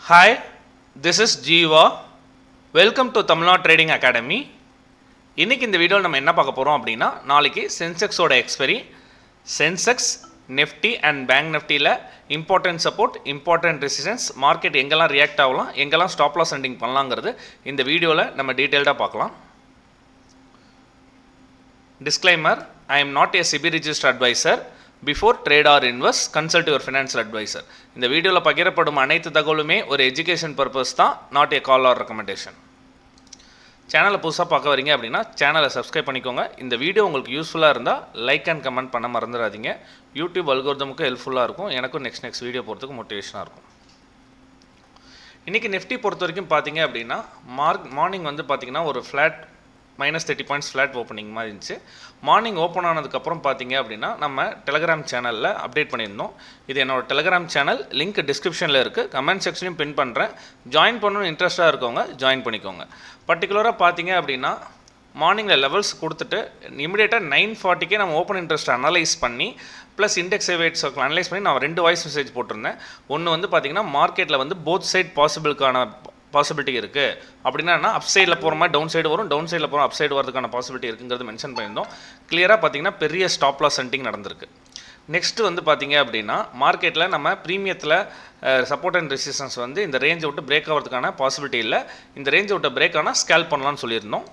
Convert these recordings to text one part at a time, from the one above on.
Hi, this is Jeeva. Welcome to Tamil Nadu Trading Academy. இன்னைக்கு இந்த வீடியோவில் நம்ம என்ன பார்க்க போகிறோம் அப்படின்னா, நாளைக்கு சென்செக்ஸோட expiry, Sensex, Nifty and bank நிஃப்டியில் important support, important resistance, market எங்கெல்லாம் ரியாக்ட் ஆகலாம், எங்கெல்லாம் ஸ்டாப் லாஸ் சென்டிங் பண்ணலாங்கிறது இந்த வீடியோவில் நம்ம டீட்டெயில்டாக பார்க்கலாம். Disclaimer: I am not a SEBI registered advisor. Before trade or invest, consult your financial advisor. இந்த வீடியோவில் பகிரப்படும் அனைத்து தகவலுமே ஒரு எஜுகேஷன் பர்பஸ் தான், not a call or recommendation. சேனலை புதுசாக பார்க்க வரீங்க அப்படின்னா சேனலை சப்ஸ்கிரைப் பண்ணிக்கோங்க. இந்த வீடியோ உங்களுக்கு யூஸ்ஃபுல்லாக இருந்தால் லைக் அண்ட் கமெண்ட் பண்ண மறந்துடாதீங்க. யூடியூப் அல்கோரிதமுக்கு ஹெல்ப்ஃபுல்லாக இருக்கும், எனக்கும் நெக்ஸ்ட் வீடியோ போகிறதுக்கு மோட்டிவேஷனாக இருக்கும். இன்றைக்கி நிஃப்டி பொறுத்த வரைக்கும் பார்த்தீங்க அப்படின்னா மார்னிங் வந்து பார்த்தீங்கன்னா ஒரு ஃப்ளாட் -30 பாயிண்ட்ஸ் ஃப்ளாட் ஓப்பனிங் மாதிரி இருந்துச்சு. மார்னிங் ஓப்பன் ஆனதுக்கப்புறம் பார்த்தீங்க அப்படின்னா நம்ம டெலகிராம் சேனலில் அப்டேட் பண்ணியிருந்தோம். இது என்னோட டெலகிராம் சேனல், லிங்க் டிஸ்கிரிப்ஷனில் இருக்குது, கமெண்ட் செக்ஷனையும் பின் பண்ணுறேன். ஜாயின் பண்ணணும்னு இன்ட்ரெஸ்ட்டாக இருக்கவங்க ஜாயின் பண்ணிக்கோங்க. பர்டிகுலராக பார்த்தீங்க அப்படின்னா மார்னிங்கில் லெவல்ஸ் கொடுத்துட்டு இமிடியேட்டாக 9:40 நம்ம ஓப்பன் இன்ட்ரெஸ்ட் அனலைஸ் பண்ணி plus index weight circle analyse பண்ணி நான் 2 வாய்ஸ் மெசேஜ் போட்டிருந்தேன். ஒன்று வந்து பார்த்திங்கன்னா மார்க்கெட்டில் வந்து போத் சைட் பாசிபிலிட்டி இருக்குது அப்படின்னா, அப் சைடில் போகிற மாதிரி டவுன் சைடு வரும், டவுன் சைடில் போகிற அப் சைடு வரதுக்கான பாசிபிலிட்டி இருக்குங்கிறது மென்ஷன் பண்ணியிருந்தோம். கிளியராக பார்த்தீங்கன்னா பெரிய ஸ்டாப் லாஸ் சென்டிங் நடந்திருக்கு. நெக்ஸ்ட் வந்து பார்த்தீங்க அப்படின்னா மார்க்கெட்டில் நம்ம ப்ரீமியத்தில் சப்போர்ட் அண்ட் ரெசிஸ்டன்ஸ் வந்து இந்த ரேஞ்சை விட்டு பிரேக் ஆகிறதுக்கான பாசிபிலிட்டி இல்லை. இந்த ரேஞ்சை விட்டு பிரேக் ஆனால் ஸ்கேல் பண்ணலாம்னு சொல்லியிருந்தோம்.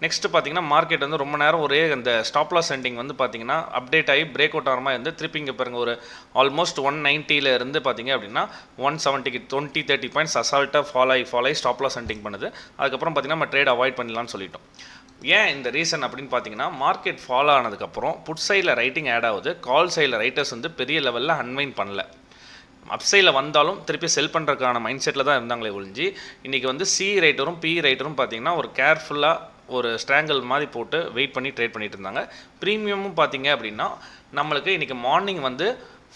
நெக்ஸ்ட்டு பார்த்தீங்கன்னா மார்க்கெட் வந்து ரொம்ப நேரம் ஒரே அந்த ஸ்டாப் லாஸ் சென்டிங் வந்து பார்த்தீங்கன்னா அப்டேட் ஆகி பிரேக் அவுட் ஆகிற மாதிரி இருந்து திருப்பி இங்கே பாருங்கள் ஒரு ஆல்மோஸ்ட் 190 இருந்து பார்த்தீங்க அப்படின்னா 170க்கு 20-30 பாயிண்ட்ஸ் அசால்ட்டாக ஃபால் ஆகி ஸ்டாப் லாஸ் சென்டிங் பண்ணுது. அதுக்கப்புறம் பார்த்தீங்கன்னா நம்ம ட்ரேட் அவாய்ட் பண்ணலாம்னு சொல்லிட்டோம். ஏன் இந்த ரீசன் அப்படின்னு பார்த்தீங்கன்னா மார்க்கெட் ஃபாலோ ஆனதுக்கப்புறம் புட் சைடில் ரைட்டிங் ஆட் ஆகுது, கால் சைடில் ரைட்டர்ஸ் வந்து பெரிய லெவலில் அன்வைண்ட் பண்ணல. அப்சைடில் வந்தாலும் திருப்பி செல் பண்ணுறதுக்கான மைண்ட் செட்டில் தான் இருந்தாங்களே ஒழிஞ்சு, இன்றைக்கி வந்து சி ரைட்டரும் பி ரைட்டரும் பார்த்தீங்கன்னா ஒரு கேர்ஃபுல்லாக ஒரு ஸ்ட்ராங்கிள் மாதிரி போட்டு வெயிட் பண்ணி ட்ரேட் பண்ணிட்டு இருந்தாங்க. ப்ரீமியமும் பார்த்தீங்க அப்படின்னா நம்மளுக்கு இன்றைக்கி மார்னிங் வந்து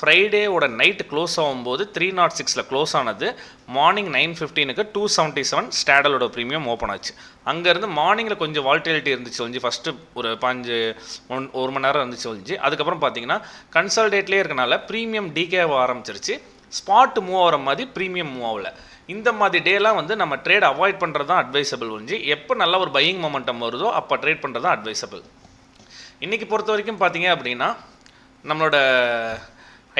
ஃப்ரைடேவோட நைட்டு க்ளோஸ் ஆகும்போது 306 க்ளோஸ் ஆனது. மார்னிங் 9:15க்கு 277 ஸ்டாடலோட ப்ரீமியம் ஓப்பன் ஆச்சு. அங்கேருந்து மார்னிங்கில் கொஞ்சம் வால்டிலிட்டி இருந்துச்சு ஒழிஞ்சு, ஃபஸ்ட்டு ஒரு 1 மணி நேரம் இருந்துச்சு ஒழிஞ்சு. அதுக்கப்புறம் பார்த்தீங்கன்னா கன்சால்டேட்லேயே இருக்கனால ப்ரீமியம் டிகே ஆரம்பிச்சிருச்சு. ஸ்பாட் மூவ் ஆகிற மாதிரி ப்ரீமியம் மூவ் ஆகலை. இந்த மாதிரி டேலாம் வந்து நம்ம ட்ரேட் அவாய்ட் பண்ணுறது தான் அட்வைசபிள் ஒழிஞ்சு, எப்போ நல்ல ஒரு பையிங் மொமெண்டம் வருதோ அப்போ ட்ரேட் பண்ணுறது தான் அட்வைசபிள். இன்றைக்கி பொறுத்த வரைக்கும் பார்த்தீங்க அப்படின்னா நம்மளோட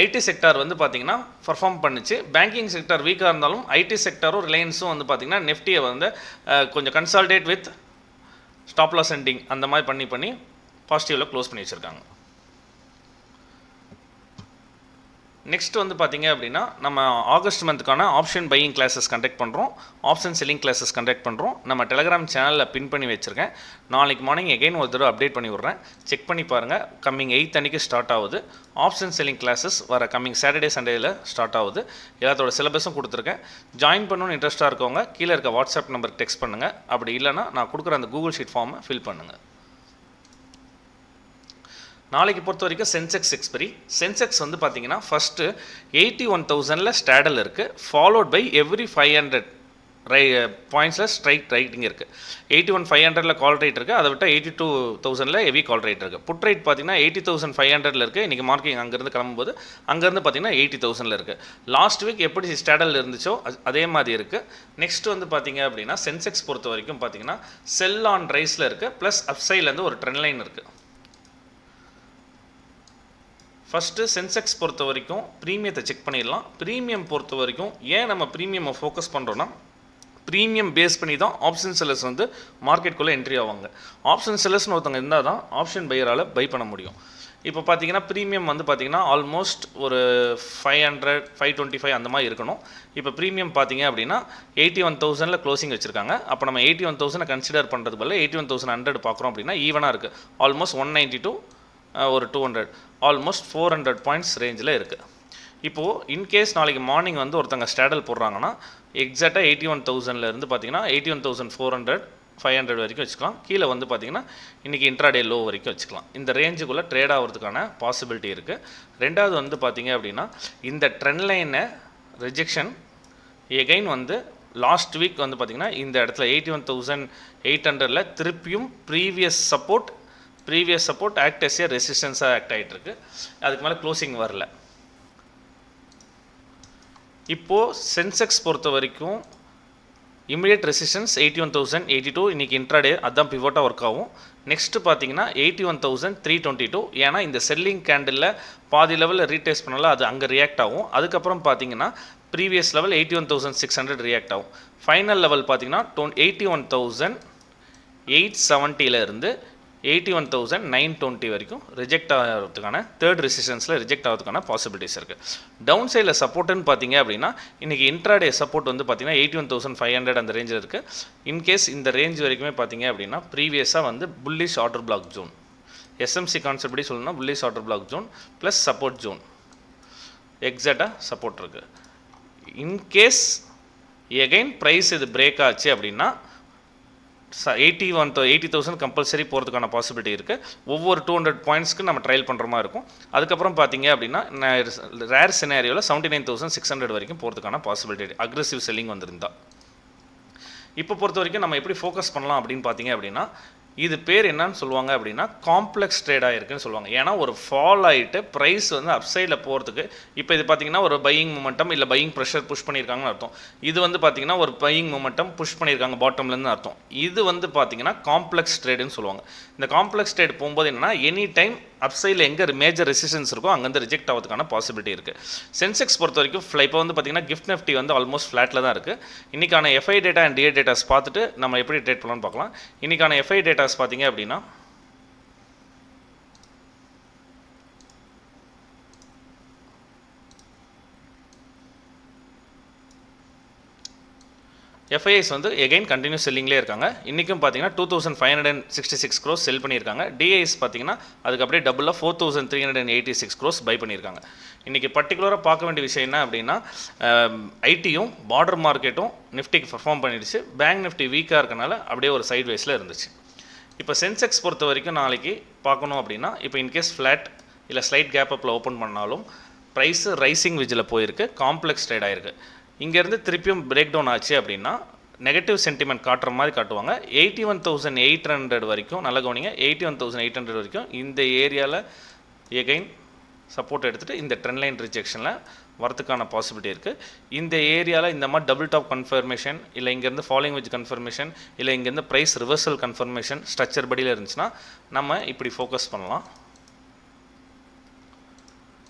ஐடி செக்டார் வந்து பார்த்திங்கன்னா பர்ஃபார்ம் பண்ணிச்சு. பேங்கிங் செக்டார் வீக்காக இருந்தாலும் ஐடி செக்டாரும் ரிலையன்ஸும் வந்து பார்த்திங்கன்னா நிஃப்டியை வந்து கொஞ்சம் consolidate with stop loss sending அந்த மாதிரி பண்ணி பாசிட்டிவில் க்ளோஸ் பண்ணி வச்சுருக்காங்க. நெக்ஸ்ட் வந்து பார்த்திங்க அப்படின்னா நம்ம ஆகஸ்ட் மந்த்துக்கான ஆப்ஷன் பையிங் கிளாஸஸ் கண்டக்ட் பண்ணுறோம், ஆப்ஷன் செல்லிங் கிளாஸஸ் கண்டக்ட் பண்ணுறோம். நம்ம டெலகிராம் சேனலில் பின் பண்ணி வச்சுருக்கேன். நாளைக்கு மார்னிங் எகைன் ஒரு தடவை அப்டேட் பண்ணி விட்றேன், செக் பண்ணி பாருங்கள். கம்மிங் 8 அன்றைக்கி ஸ்டார்ட் ஆகுது. ஆப்ஷன் செல்லிங் கிளாஸஸ் வர கம்மிங் சாட்டர்டே சண்டேயில் ஸ்டார்ட் ஆகுது. எல்லாத்தோட சிலபஸும் கொடுத்துருக்கேன். ஜாயின் பண்ணணும்னு இன்ட்ரெஸ்ட்டாக இருக்கவங்க கீழே இருக்க வாட்ஸ்அப் நம்பருக்கு டெக்ஸ்ட் பண்ணுங்கள். அப்படி இல்லைனா நான் கொடுக்குற அந்த கூகுள் ஷீட் ஃபார்மை ஃபில் பண்ணுங்கள். நாளைக்கு பொறுத்த வரைக்கும் சென்செக்ஸ் எக்ஸ்பெரி. சென்செக்ஸ் வந்து பார்த்தீங்கன்னா ஃபஸ்ட்டு 81,000 ஸ்டாடல் இருக்குது, ஃபாலோட் பை எவ்ரி 500 பாயிண்ட்ஸில் ஸ்ட்ரைக் ரைட்டிங் இருக்குது. 81,500 கால் ரேட் இருக்குது, அதை விட்டால் 82,000 ஹெவி கால் ரேட் இருக்குது. புட் ரேட் பார்த்தீங்கன்னா 80,500 இருக்குது. இன்றைக்கி மார்க்கிங் அங்கேருந்து கிளம்பும்போது அங்கேருந்து பார்த்தீங்கன்னா 80,000 இருக்குது. லாஸ்ட் வீக் எப்படி ஸ்டாடல் இருந்துச்சோ அதே மாதிரி இருக்குது. நெக்ஸ்ட் வந்து பார்த்தீங்க அப்படின்னா சென்செக்ஸ் பொறுத்த வரைக்கும் பார்த்தீங்கன்னா செல் ஆன் ரைஸில் இருக்குது, ப்ளஸ் அப்சைட்லேருந்து ஒரு ட்ரெண்ட் லைன் இருக்குது. ஃபஸ்ட்டு சென்செக்ஸ் பொறுத்த வரைக்கும் ப்ரீமியத்தை செக் பண்ணிடலாம். ப்ரீமியம் பொறுத்த வரைக்கும் ஏன் நம்ம ப்ரீமியமை ஃபோக்கஸ் பண்ணுறோன்னா, ப்ரீமியம் பேஸ் பண்ணி தான் ஆப்ஷன் செல்லர்ஸ் வந்து மார்க்கெட்டுக்குள்ளே என்ட்ரி ஆவாங்க. ஆப்ஷன் செல்லர்ஸ்னு ஒருத்தவங்க இருந்தால் தான் ஆப்ஷன் பையரால் பை பண்ண முடியும். இப்போ பார்த்தீங்கன்னா ப்ரீமியம் வந்து பார்த்தீங்கன்னா ஆல்மோஸ்ட் ஒரு 500, 525 அந்த மாதிரி இருக்கணும். இப்போ ப்ரீமியம் பார்த்தீங்க அப்படின்னா 81,000 க்ளோசிங் வச்சுருக்காங்க. அப்போ நம்ம 81,000 கன்சிடர் பண்ணுறது பதில் 81,100 பார்க்குறோம் அப்படின்னா ஈவனாக இருக்குது. ஆல்மோஸ்ட் 192 ஒரு 200, ஆல்மோஸ்ட் 400 பாயிண்ட்ஸ் ரேஞ்சில் இருக்குது. இப்போது இன்கேஸ் நாளைக்கு மார்னிங் வந்து ஒருத்தங்க ஸ்டாடல் போடுறாங்கன்னா எக்ஸாக்டாக 81,000 பார்த்தீங்கன்னா 81,400, 500 வரைக்கும் வச்சுக்கலாம். கீழே வந்து பார்த்திங்கன்னா இன்றைக்கி இன்ட்ராடே லோ வரைக்கும் வச்சுக்கலாம். இந்த ரேஞ்சுக்குள்ளே ட்ரேட் ஆகிறதுக்கான பாசிபிலிட்டி இருக்குது. ரெண்டாவது வந்து பார்த்திங்க அப்படின்னா இந்த ட்ரெண்ட் லைனை ரிஜெக்ஷன் எகைன் வந்து லாஸ்ட் வீக் வந்து பார்த்திங்கன்னா இந்த இடத்துல 81,800 திருப்பியும் previous support act as a ரெசிஸ்டன்ஸாக ஆக்ட் ஆகிட்டு இருக்கு. அதுக்கு மேலே க்ளோசிங் வரல. இப்போது சென்செக்ஸ் பொறுத்த வரைக்கும் இமிடியட் ரெசிஸ்டன்ஸ் 81,082 இன்றைக்கி இன்ட்ராடே அதுதான் பிவோட்டாக ஒர்க் ஆகும். நெக்ஸ்ட்டு பார்த்தீங்கன்னா 81,322, ஏன்னா இந்த செல்லிங் கேண்டிலில் பாதி லெவலில் ரீடேஸ்ட் பண்ணல, அது அங்கே ரியாக்ட் ஆகும். அதுக்கப்புறம் பார்த்தீங்கன்னா ப்ரீவியஸ் லெவல் 81,600 ரியாக்ட் ஆகும். ஃபைனல் லெவல் பார்த்தீங்கன்னா 81,870 இருந்து 81,920 வரைக்கும் ரிஜெக்ட் ஆகிறதுக்கான தேர்ட் ரெசிஸ்டன்ஸில் ரிஜெக்ட் ஆகிறதுக்கான பாசிபிலிட்டிஸ் இருக்குது. டவுன் சைடில் சப்போர்ட்டுன்னு பார்த்தீங்க அப்படின்னா இன்றைக்கி இன்ட்ராடே சப்போர்ட் வந்து பார்த்தீங்கன்னா 81,500 அந்த ரேஞ்சில் இருக்குது. இன்கேஸ் இந்த ரேஞ்ச் வரைக்குமே பார்த்தீங்க அப்படின்னா ப்ரீவியஸாக வந்து bullish order block zone, SMC concept படி சொல்லணும்னா bullish order block zone plus support zone எக்ஸாக்டாக சப்போர்ட் இருக்குது. இன்கேஸ் எகைன் ப்ரைஸ் இது பிரேக் ஆச்சு அப்படின்னா 80,000 கம்பல்சரி போகிறதுக்கான பாசிபிலிட்டி இருக்குது. ஒவ்வொரு 200 பாயிண்ட்ஸ்க்கு நம்ம ட்ரையல் பண்ணுற மாதிரி இருக்கும். அதுக்கப்புறம் பார்த்தீங்க அப்படின்னா ரேர் சினாரியோவில் 79,600 வரைக்கும் போகிறதுக்கான பாசிபிலிட்டி அக்ரெசிவ் செல்லிங் வந்திருந்தா. இப்போ பொறுத்த வரைக்கும் நம்ம எப்படி ஃபோக்கஸ் பண்ணலாம் அப்படின்னு பார்த்தீங்க அப்படின்னா இது பேர் என்னன்னு சொல்லுவாங்க அப்படின்னா காம்ப்ளெக்ஸ் ட்ரேடாக இருக்குன்னு சொல்லுவாங்க. ஏன்னா ஒரு ஃபால் ஆகிட்டு ப்ரைஸ் வந்து அப்சைடில் போகிறதுக்கு இப்போ இது பார்த்தீங்கன்னா ஒரு பையிங் மூமெண்டம் இல்லை பையிங் ப்ரெஷர் புஷ் பண்ணியிருக்காங்கன்னு அர்த்தம். இது வந்து பார்த்தீங்கன்னா ஒரு பையிங் மூமெண்டம் புஷ் பண்ணியிருக்காங்க பாட்டம்லேருந்து அர்த்தம். இது வந்து பார்த்தீங்கன்னா காம்ப்ளெக்ஸ் ட்ரேடுன்னு சொல்லுவாங்க. இந்த காம்ப்ளெக்ஸ் ட்ரேட் போகும்போது என்னன்னா எனி டைம் அப்சைடில் எங்கே மேஜர் ரெசிஸ்டன்ஸ் இருக்கோ அங்கேருந்து ரிஜெக்ட் ஆகிறதுக்கான பாசிபிலிட்டி இருக்குது. சென்செக்ஸ் பொறுத்த வரைக்கும் இப்போ வந்து பார்த்தீங்கன்னா கிஃப்ட் நிஃப்டி வந்து ஆல்மோஸ்ட் ஃப்ளாட்டில் தான் இருக்குது. இன்றைக்கான FI data and DA datas பார்த்துட்டு நம்ம எப்படி ட்ரேட் பண்ணலாம்னு பார்க்கலாம். இன்றைக்கான எஃப்ஐ டேட்டாஸ் பார்த்தீங்க அப்படின்னா எஃப்ஐஎஸ் வந்து எகைன் கண்டினியூஸ் செல்லிங்லேயே இருக்காங்க. இன்றைக்கும் பார்த்தீங்கன்னா 2,566 crores செல் பண்ணியிருக்காங்க. டிஐஎஸ் பார்த்தீங்கன்னா அதுக்கு அப்படியே டபுளாக 4,386 crores பை பண்ணியிருக்காங்க. இன்றைக்கி பர்டிகுலராக பார்க்க வேண்டிய விஷயம் என்ன அப்படின்னா ஐடியும் பார்டர் மார்க்கெட்டும் நிஃப்டிக்கு பர்ஃபார்ம் பண்ணிடுச்சு. பேங்க் நிஃப்டி வீக்காக இருக்கனால அப்படியே ஒரு சைட் வைஸில் இருந்துச்சு. இப்போ சென்செக்ஸ் பொறுத்த வரைக்கும் நாளைக்கு பார்க்கணும் அப்படின்னா இப்போ இன்கேஸ் ஃப்ளாட் இல்லை ஸ்லைட் கேப் அப்பில் ஓப்பன் பண்ணாலும் ப்ரைஸு ரைசிங் விஜில் போயிருக்கு, காம்ப்ளெக்ஸ் ட்ரேட் ஆகிருக்கு. இங்கேருந்து திருப்பியும் பிரேக் டவுன் ஆச்சு அப்படின்னா நெகட்டிவ் சென்டிமெண்ட் காட்டுற மாதிரி காட்டுவாங்க. 81,800 வரைக்கும் நல்ல கவனிங்க, 81,800 வரைக்கும் இந்த ஏரியாவில் எகைன் சப்போர்ட் எடுத்துகிட்டு இந்த ட்ரெண்ட் லைன் ரிஜெக்ஷனில் வரதுக்கான பாசிபிலிட்டி இருக்குது. இந்த ஏரியாவில் இந்த மாதிரி டபுள் டாப் கன்ஃபர்மேஷன் இல்லை இங்கேருந்து ஃபாலோயிங் விச் கன்ஃபர்மேஷன் இல்லை இங்கேருந்து ப்ரைஸ் ரிவர்சல் கன்ஃபர்மேஷன் ஸ்ட்ரக்சர் படியில் இருந்துச்சுன்னா நம்ம இப்படி ஃபோக்கஸ் பண்ணலாம்.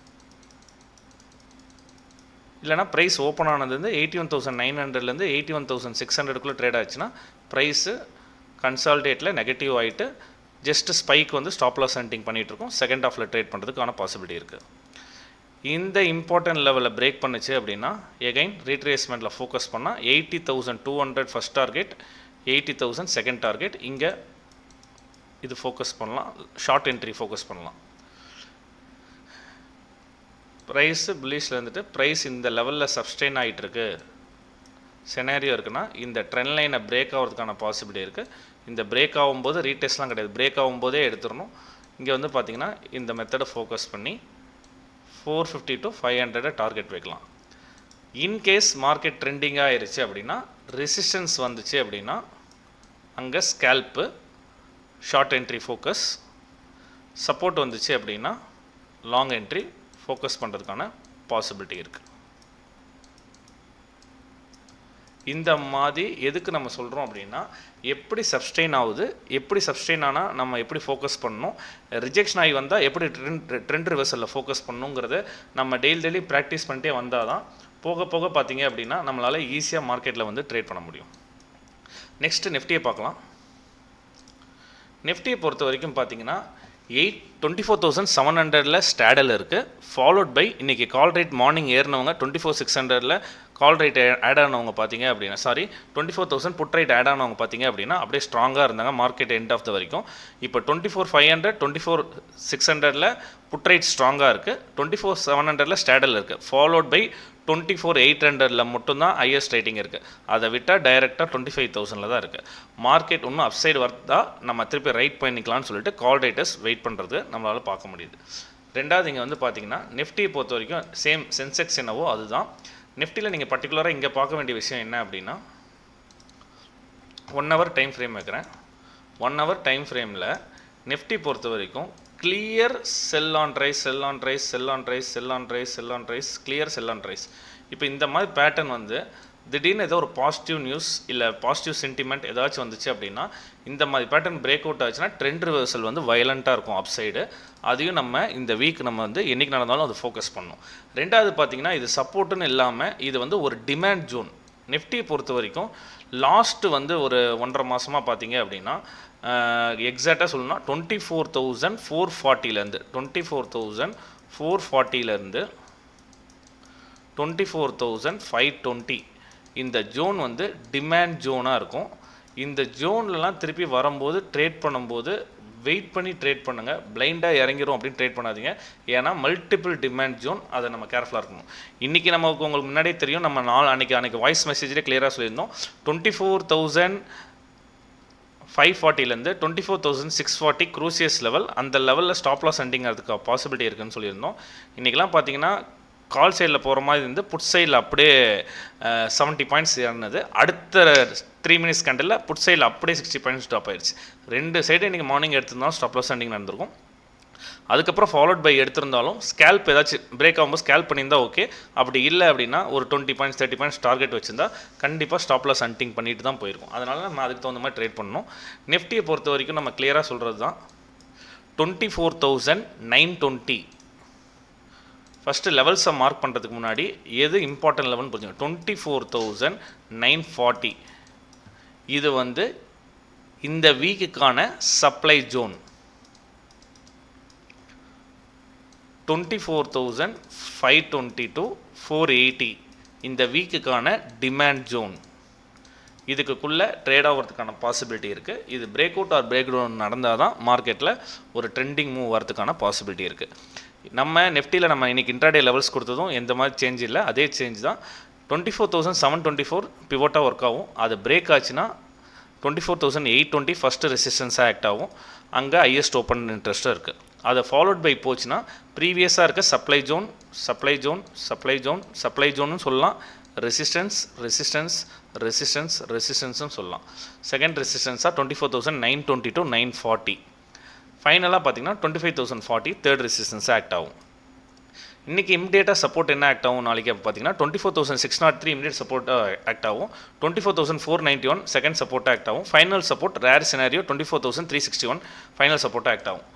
இல்லைனா ப்ரைஸ் ஓப்பன் ஆனது வந்து 81,900லேருந்து 81,600க்குள்ளே ட்ரேட் ஆச்சுன்னா ப்ரைஸு கன்சால்டேட்டில் நெகட்டிவ் ஆகிட்டு ஜஸ்ட் ஸ்பைக் வந்து ஸ்டாப் லாஸ் ஹண்டிங் பண்ணிகிட்ருக்கோம். செகண்ட் ஹாஃபில் ட்ரேட் பண்ணுறதுக்கான பாசிபிலிட்டி இருக்குது. இந்த இம்பார்ட்டன்ட் லெவலில் பிரேக் பண்ணுச்சு அப்படின்னா எகைன் ரீட்ரேஸ்மெண்ட்டில் ஃபோக்கஸ் பண்ணால் 80,200 ஃபஸ்ட் டார்கெட், 80,000 செகண்ட் டார்கெட். இங்கே இது ஃபோக்கஸ் பண்ணலாம், ஷார்ட் என்ட்ரி ஃபோக்கஸ் பண்ணலாம். ப்ரைஸு புல்லிஷில் இருந்துட்டு ப்ரைஸ் இந்த லெவலில் சப்ஸ்டெயின் ஆகிட்டுருக்கு செனாரியோ இருக்குன்னா இந்த ட்ரெண்ட் லைனை பிரேக் ஆகிறதுக்கான பாசிபிலிட்டி இருக்குது. இந்த பிரேக் ஆகும்போது ரீடெஸ்ட்லாம் கிடையாது, பிரேக் ஆகும்போதே எடுத்துடணும். இங்கே வந்து பார்த்திங்கன்னா இந்த மெத்தடை ஃபோக்கஸ் பண்ணி 450 to 500 டார்கெட் வைக்கலாம். இன்கேஸ் மார்க்கெட் ட்ரெண்டிங்காக ஆயிடுச்சு அப்படின்னா ரெசிஸ்டன்ஸ் வந்துச்சு அப்படின்னா அங்கே scalp short entry focus, support வந்துச்சு அப்படின்னா லாங் என்ட்ரி ஃபோக்கஸ் பண்ணுறதுக்கான பாசிபிலிட்டி இருக்குது. இந்த மாதிரி எதுக்கு நம்ம சொல்கிறோம் அப்படின்னா எப்படி சப்ஸ்டெயின் ஆகுது, எப்படி சப்ஸ்டெயின் ஆனால் நம்ம எப்படி ஃபோக்கஸ் பண்ணணும், ரிஜெக்ஷன் ஆகி வந்தால் எப்படி ட்ரெண்ட் ரிவர்சலில் ஃபோக்கஸ் பண்ணணுங்கிறத நம்ம டெய்லி ப்ராக்டிஸ் பண்ணிட்டே வந்தால் தான் போக போக பார்த்தீங்க அப்படின்னா நம்மளால் ஈஸியாக மார்க்கெட்டில் வந்து ட்ரேட் பண்ண முடியும். நெக்ஸ்ட்டு நிஃப்டியை பார்க்கலாம். நிஃப்டியை பொறுத்த வரைக்கும் பார்த்தீங்கன்னா 24,700 ஸ்டாடல் இருக்குது. ஃபாலோட் பை இன்றைக்கி கால் ரேட் மார்னிங் ஏறினவங்க 24,600 கால் ரேட் ஆட் ஆனவங்க பார்த்தீங்க அப்படின்னா 24,000 புட் ரேட் ஆட் ஆனவங்க பார்த்தீங்க அப்படின்னா அப்படியே ஸ்ட்ராங்காக இருந்தாங்க மார்க்கெட் எண்ட் ஆஃப் த வரைக்கும். இப்போ 24,500 24,600 புட் ரேட் ஸ்ட்ராங்காக இருக்குது, 24,700 ஸ்டாடல் இருக்குது. ஃபாலோட் பை 24,800 மட்டும்தான் ஹையஸ்ட் ரேட்டிங் இருக்குது. அதை விட்டால் டைரெக்டாக 25,000 தான் இருக்குது. மார்க்கெட் இன்னும் அப்சைடு வர்த்தா நம்ம திருப்பி ரைட் பண்ணிக்கலாம்னு சொல்லிட்டு கால் ரேட்டர்ஸ் வெயிட் பண்ணுறது நம்மளால் பார்க்க முடியுது. ரெண்டாவது இங்கே வந்து பார்த்தீங்கன்னா நிஃப்டியை பொறுத்த வரைக்கும் சேம் சென்செக்ஸ் என்னவோ அதுதான். நிஃப்டியில் நீங்கள் பர்டிகுலராக இங்கே பார்க்க வேண்டிய விஷயம் என்ன அப்படின்னா 1 hour டைம் ஃப்ரேம் வைக்கிறேன். 1 hour டைம் ஃப்ரேமில் நிஃப்டி பொறுத்த வரைக்கும் clear sell on rice, sell on rice, sell on rice, sell on rice, sell on rice, clear sell on rice. இப்போ இந்த மாதிரி பேட்டர்ன் வந்து திடீர்னு ஏதோ ஒரு பாசிட்டிவ் நியூஸ் இல்லை பாசிட்டிவ் சென்டிமெண்ட் ஏதாச்சும் வந்துச்சு அப்படின்னா இந்த மாதிரி பேட்டர்ன் பிரேக் அவுட் ஆச்சுன்னா ட்ரெண்ட் ரிவர்சல் வந்து வயலண்ட்டாக இருக்கும் அப் சைடு. அதையும் நம்ம இந்த வீக் நம்ம வந்து என்றைக்கு நடந்தாலும் அது ஃபோக்கஸ் பண்ணணும். ரெண்டாவது பார்த்தீங்கன்னா இது சப்போர்ட்டுன்னு இல்லாமல் இது வந்து ஒரு டிமாண்ட் ஜோன். நிஃப்டியை பொறுத்த வரைக்கும் லாஸ்ட்டு வந்து ஒரு 1.5 மாதமாக பார்த்தீங்க அப்படின்னா எக்ஸாக்டாக சொல்லணும்னா 24,440 24,440 24,520 இந்த ஜோன் வந்து டிமாண்ட் ஜோனாக இருக்கும். இந்த ஜோன்லலாம் திருப்பி வரும்போது ட்ரேட் பண்ணும்போது வெயிட் பண்ணி ட்ரேட் பண்ணுங்கள். பிளைண்டாக இறங்கிரும் அப்படின்னு ட்ரேட் பண்ணாதீங்க. ஏன்னா மல்டிபிள் டிமாண்ட் ஜோன், அதை நம்ம கேர்ஃபுல்லாக இருக்கணும். இன்றைக்கி நமக்கு உங்களுக்கு முன்னாடியே தெரியும், நம்ம அன்றைக்கி வாய்ஸ் மெசேஜ்லேயே கிளியராக சொல்லியிருந்தோம். 24,540 24,640 க்ரூசியஸ் லெவல், அந்த லெவலில் ஸ்டாப் லாஸ் எண்டிங் அதுக்கு பாசிபிலிட்டி இருக்குதுன்னு சொல்லியிருந்தோம். இன்றைக்கெலாம் பார்த்தீங்கன்னா கால் சைடில் போகிற மாதிரி இருந்து புட் சைடில் அப்படியே 70 பாயிண்ட்ஸ் இறங்குது. அடுத்த 3 மினிட்ஸ் கேண்டில் புட் சைடில் அப்படியே 60 பாயிண்ட்ஸ் ட்ராப் ஆயிடுச்சு. 2 சைடு இன்றைக்கி மார்னிங் எடுத்திருந்தாலும் ஸ்டாப் லாஸ் எண்டிங் நடந்திருக்கும். அதுக்கப்புறம் ஃபாலோட் பை எடுத்திருந்தாலும் ஸ்கேல்ப் ஏதாச்சும் பிரேக் ஆகும்போது ஸ்கேல்ப் பண்ணியிருந்தால் ஓகே. அப்படி இல்லை அப்படின்னா ஒரு 20 பாயிண்ட்ஸ் 30 பாயிண்ட்ஸ் டார்கெட் வச்சுருந்தா கண்டிப்பாக ஸ்டாப் லாஸ் ஹண்டிங் பண்ணிட்டு தான் போயிருக்கும். அதனால் நம்ம அதுக்கு தகுந்த மாதிரி ட்ரேட் பண்ணணும். நிஃப்டியை பொறுத்த வரைக்கும் நம்ம கிளியராக சொல்கிறது தான் 24,920 ஃபஸ்ட்டு லெவல்ஸை மார்க் பண்ணுறதுக்கு முன்னாடி எது இம்பார்ட்டன்ட் லெவல்னு புரிஞ்சுங்க. 24,940 இது வந்து இந்த வீக்குக்கான சப்ளை ஜோன். 24,520 to 480 இந்த வீக்குக்கான டிமாண்ட் ஜோன். இதுக்குள்ளே ட்ரேட் ஆகிறதுக்கான பாசிபிலிட்டி இருக்குது. இது break out or break down நடந்தால் தான் மார்க்கெட்டில் ஒரு ட்ரெண்டிங் மூவ் வரதுக்கான பாசிபிலிட்டி இருக்குது. நம்ம நெஃப்டியில் நம்ம இன்றைக்கி இன்ட்ராடே லெவல்ஸ் கொடுத்ததும் எந்த மாதிரி சேஞ்ச் இல்லை, அதே சேஞ்ச் தான். 24,724 பிவோட்டாக ஒர்க் ஆகும். அது பிரேக் ஆச்சுன்னா 24,820 ஃபஸ்ட்டு ரெசிஸ்டன்ஸாக ஆக்ட் ஆகும். அங்கே ஹையஸ்ட் ஓப்பன் இன்ட்ரெஸ்ட்டாக இருக்குது. அதை ஃபாலோட் பை போச்சுன்னா ப்ரீவியஸாக இருக்க supply zone supply zone supply zone supply ஜோன்னு சொல்லலாம். ரெசிஸ்டன்ஸ் ரெசிஸ்டன்ஸ் ரெசிஸ்டன்ஸ் ரெசிஸ்டன்ஸ்னு சொல்லலாம். செகண்ட் ரெசிஸ்டன்ஸாக 24,920 to 940. ஃபைனலாக பார்த்தீங்கன்னா 25,040 தேர்ட் ரெசிஸ்டன்ஸ் ஆக்ட் ஆகும். இன்றைக்கி இமிடியேட்டாக சப்போர்ட் என்ன ஆக்ட் ஆகும் நாளைக்கு பார்த்தீங்கன்னா 24,603 இமிடியேட் சப்போர்ட் ஆக்ட் ஆகும். 24,491 செகண்ட் சப்போர்ட் ஆக்ட் ஆகும். Final support rare scenario 24,361 final support act ஆகும்.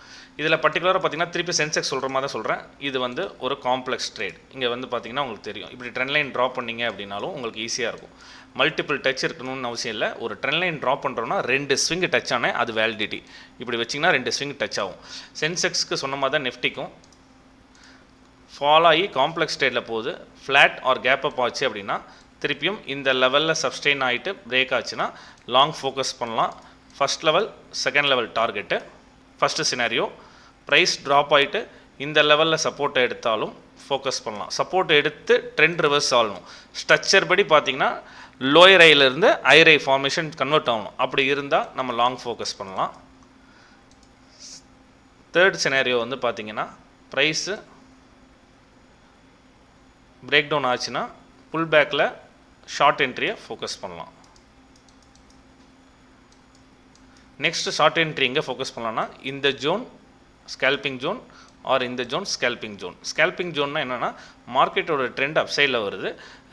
இதில் பர்டிகுலராக பார்த்தீங்கன்னா திருப்பி சென்செக்ஸ் சொல்கிற மாதிரி தான் சொல்கிறேன். இது வந்து ஒரு காம்ப்ளெக்ஸ் ட்ரேட். இங்கே வந்து பார்த்தீங்கன்னா உங்களுக்கு தெரியும், இப்படி ட்ரெண்ட் லைன் ட்ராப் பண்ணிங்க அப்படின்னாலும் உங்களுக்கு ஈஸியாக இருக்கும். மல்டிபிள் டச் இருக்கணும்னு அவசியம் இல்லை. ஒரு ட்ரெண்ட் லைன் ட்ராப் பண்ணுறோன்னா 2 ஸ்விங் டச் ஆனால் அது வேலிடிட்டி. இப்படி வச்சிங்கன்னா 2 ஸ்விங் டச் ஆகும். சென்செக்ஸ்க்கு சொன்ன மாதிரி தான் நிஃப்டிக்கும் ஃபாலோ ஆகி காம்ப்ளெக்ஸ் ட்ரேடில் போகுது. ஃப்ளாட் ஆர் கேப் அப் ஆச்சு அப்படின்னா திருப்பியும் இந்த லெவலில் சப்ஸ்டெயின் ஆகிட்டு பிரேக் ஆச்சுன்னா லாங் ஃபோக்கஸ் பண்ணலாம். First level second level target first scenario. Price drop ஆகிட்டு இந்த லெவலில் சப்போர்ட்டை எடுத்தாலும் ஃபோக்கஸ் பண்ணலாம். சப்போர்ட் எடுத்து ட்ரெண்ட் ரிவர்ஸ் ஆகணும். ஸ்ட்ரக்சர் படி பார்த்திங்கன்னா லோயர் ஐலேருந்து ஹையர் ஐ ஃபார்மேஷன் கன்வெர்ட் ஆகணும். அப்படி இருந்தால் நம்ம லாங் ஃபோக்கஸ் பண்ணலாம். தேர்ட் சினாரியோ வந்து பார்த்திங்கன்னா ப்ரைஸு பிரேக் டவுன் ஆச்சுன்னா புல் பேக்கில் ஷார்ட் என்ட்ரியை ஃபோக்கஸ் பண்ணலாம். நெக்ஸ்ட் ஷார்ட் என்ட்ரி எங்கே ஃபோக்கஸ் பண்ணலாம்னா இந்த ஜோன் ஸ்கேல்பிங் ஜோன் ஆர் இந்த ஜோன் ஸ்கேல்பிங் ஜோன். ஸ்கேல்பிங் ஜோன்னா என்னென்னா மார்க்கெட்டோட ட்ரெண்ட் அப் சைடில் வருது.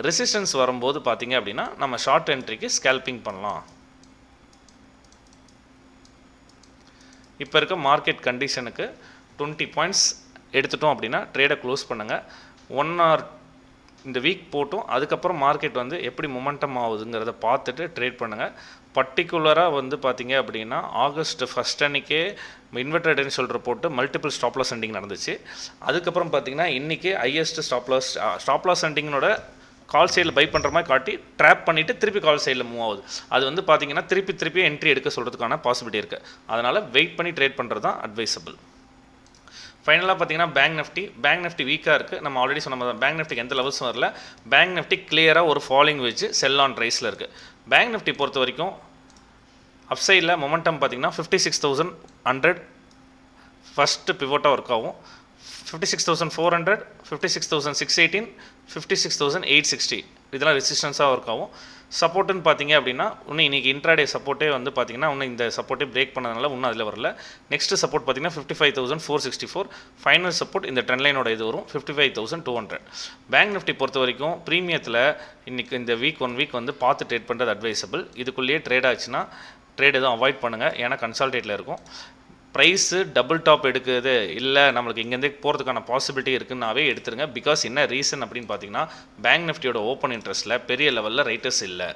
ரெசிஸ்டன்ஸ் வரும்போது பார்த்தீங்க அப்படின்னா நம்ம ஷார்ட் என்ட்ரிக்கு ஸ்கேல்பிங் பண்ணலாம். இப்போ இருக்க மார்க்கெட் கண்டிஷனுக்கு 20 பாயிண்ட்ஸ் எடுத்துட்டோம் அப்படின்னா ட்ரேடை க்ளோஸ் பண்ணுங்கள். 1 ஆர் இந்த வீக் போட்டும் அதுக்கப்புறம் மார்க்கெட் வந்து எப்படி மொமெண்டம் ஆகுதுங்கிறத பார்த்துட்டு ட்ரேட் பண்ணுங்கள். பர்டிகுலராக வந்து பார்த்தீங்க அப்படின்னா ஆகஸ்ட் 1 அன்றைக்கே inverted initial report multiple stop loss sending நடந்துச்சு. அதுக்கப்புறம் பார்த்தீங்கன்னா இன்றைக்கி ஹையஸ்ட் ஸ்டாப் லாஸ் சென்டிங்கோட கால் சைடில் பை பண்ணுற மாதிரி காட்டி ட்ராப் பண்ணிவிட்டு திருப்பி கால் சைடில் மூவ் ஆகுது. அது வந்து பார்த்தீங்கன்னா திருப்பி என்ட்ரி எடுக்க சொல்கிறதுக்கான பாசிபிலிட்டி இருக்குது. அதனால் வெயிட் பண்ணி ட்ரேட் பண்ணுறது தான் அட்வைசபிள். ஃபைனலாக பார்த்தீங்கன்னா பேங்க் நிஃப்டி வீக்காக இருக்குது. நம்ம ஆல்ரெடி சொன்ன மாதிரி பேங்க் நிஃப்டிக்கு எந்த லெவல்ஸும் வரல. பேங்க் நிஃப்டி கிளியராக ஒரு ஃபாலிங் வச்சு செல் ஆன் ரைஸில் இருக்குது. பேங்க் நிஃப்டி பொறுத்த வரைக்கும் அப்சைடில் மொமெண்டம் பார்த்தீங்கன்னா 56,100 ஃபஸ்ட்டு பிவோட்டாக ஒர்க் ஆகும். 56,400 56,618 56,860 இதெல்லாம் ரெசிஸ்டன்ஸாக ஒர்க் ஆகும். சப்போர்ட்டுன்னு பார்த்தீங்க அப்படின்னா இன்னும் இன்றைக்கி இன்ட்ராடே சப்போர்ட்டே வந்து பார்த்தீங்கன்னா இன்னும் இந்த சப்போர்ட்டே பிரேக் பண்ணதுனால இன்னும் அதில் வரல. நெக்ஸ்ட் சப்போர்ட் பார்த்தீங்கன்னா 55,464. ஃபைனல் சப்போர்ட் இந்த ட்ரெண்ட் லைனோட இது வரும் 55,200. பேங்க் நிஃப்டி பொறுத்த வரைக்கும் ப்ரீமியத்தில் இன்றைக்கி இந்த ஒன் வீக் வந்து பார்த்து ட்ரேட் பண்ணுறது அட்வைசபிள். இதுக்குள்ளேயே ட்ரேட் ஆச்சுன்னா ட்ரேட் எதுவும் அவாய்ட் பண்ணுங்கள், ஏன்னா கன்சால்டேட்டில் இருக்கும். ப்ரைஸு டபுள் டாப் எடுக்குது இல்லை நம்மளுக்கு இங்கேருந்தே போகிறதுக்கான பாசிபிலிட்டி இருக்குன்னாவே எடுத்துருங்க. பிகாஸ் என்ன ரீசன் அப்படின்னு பார்த்தீங்கன்னா பேங்க் நிஃப்டியோட ஓப்பன் இன்ட்ரெஸ்ட்டில் பெரிய லெவலில் ரைட்டர்ஸ் இல்லை.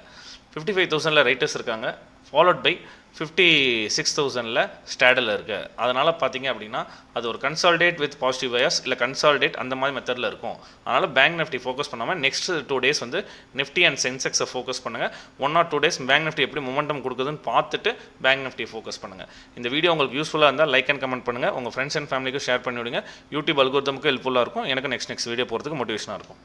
55,000 ரைட்டர்ஸ் இருக்காங்க, ஃபாலோட் பை 56,000 ஸ்டாடில் இருக்குது. அதனால் பார்த்தீங்க அப்படின்னா அது ஒரு கன்சால்டேட் வித் பாசிட்டிவ் பயாஸ் இல்லை கன்சால்டேட் அந்த மாதிரி மெத்தடில் இருக்கும். அதனால் பேங்க் நிஃப்டி ஃபோக்கஸ் பண்ணாமல் நெக்ஸ்ட் 2 days வந்து நிஃப்டி அண்ட் சென்செக்ஸை ஃபோக்கஸ் பண்ணுங்கள். 1 or 2 days பேங்க் நிஃப்டி எப்படி மொமெண்டம் கொடுக்குதுன்னு பார்த்துட்டு பேங்க் நிஃப்டி ஃபோக்கஸ் பண்ணுங்கள். இந்த வீடியோ உங்களுக்கு யூஸ்ஃபுல்லாக இருந்தால் லைக் அண்ட் கமெண்ட் பண்ணுங்கள், உங்கள் ஃப்ரெண்ட்ஸ் அண்ட் ஃபேமிலிக்கும் ஷேர் பண்ணி விடுங்க. யூடியூப் அல்கோரிதமுக்கு ஹெல்ப்ஃபுல்லாக இருக்கும், எனக்கு நெக்ஸ்ட் வீடியோ போகிறதுக்கு மோட்டிவேஷனாக இருக்கும்.